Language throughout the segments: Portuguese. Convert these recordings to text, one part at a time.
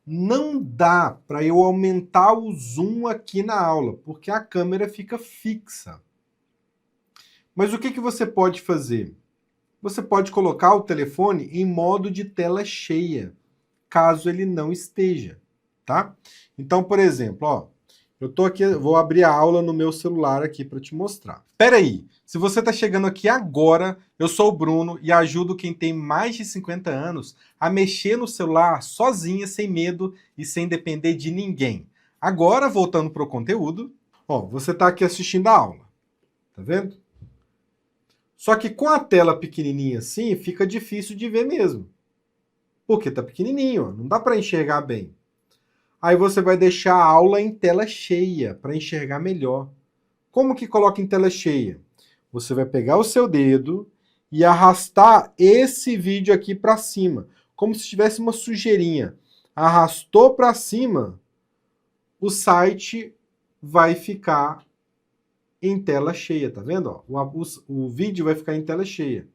Não dá para eu aumentar o zoom aqui na aula, porque a câmera fica fixa. Mas o que você pode fazer? Você pode colocar o telefone em modo de tela cheia, caso ele não esteja, tá? Então, por exemplo, ó, eu tô aqui, vou abrir a aula no meu celular aqui para te mostrar. Espera aí, se você está chegando aqui agora, eu sou o Bruno e ajudo quem tem mais de 50 anos a mexer no celular sozinha, sem medo e sem depender de ninguém. Agora, voltando para o conteúdo, ó, você está aqui assistindo a aula, tá vendo? Só que com a tela pequenininha assim, fica difícil de ver mesmo. Porque tá pequenininho, ó, não dá para enxergar bem. Aí você vai deixar a aula em tela cheia para enxergar melhor. Como que coloca em tela cheia? Você vai pegar o seu dedo e arrastar esse vídeo aqui para cima, como se tivesse uma sujeirinha. Arrastou para cima, o site vai ficar em tela cheia, tá vendo? O vídeo vai ficar em tela cheia.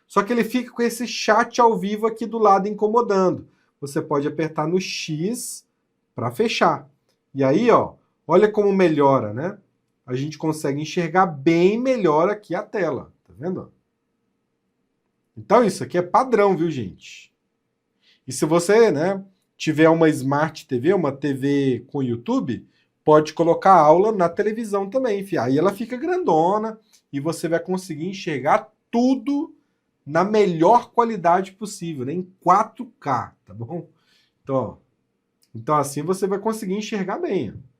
Só que ele fica com esse chat ao vivo aqui do lado incomodando. Você pode apertar no X para fechar. E aí, ó, olha como melhora, né? A gente consegue enxergar bem melhor aqui a tela, tá vendo? Então isso aqui é padrão, viu, gente? E se você, né, tiver uma Smart TV, uma TV com YouTube, pode colocar a aula na televisão também, filho. Aí ela fica grandona e você vai conseguir enxergar tudo na melhor qualidade possível, né? Em 4K, tá bom? Então assim você vai conseguir enxergar bem. Ó.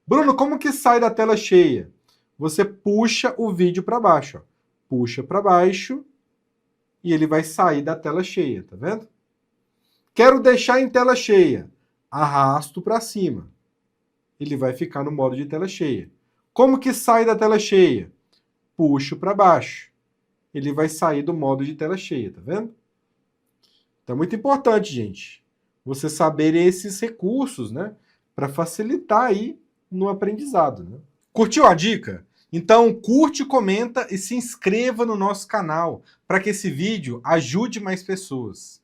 Bruno, como que sai da tela cheia? Você puxa o vídeo para baixo. Ó. Puxa para baixo e ele vai sair da tela cheia, tá vendo? Quero deixar em tela cheia. Arrasto para cima. Ele vai ficar no modo de tela cheia. Como que sai da tela cheia? Puxo para baixo. Ele vai sair do modo de tela cheia, tá vendo? Então é muito importante, gente, você saber esses recursos, né, para facilitar aí no aprendizado, né? Curtiu a dica? Então curte, comenta e se inscreva no nosso canal para que esse vídeo ajude mais pessoas.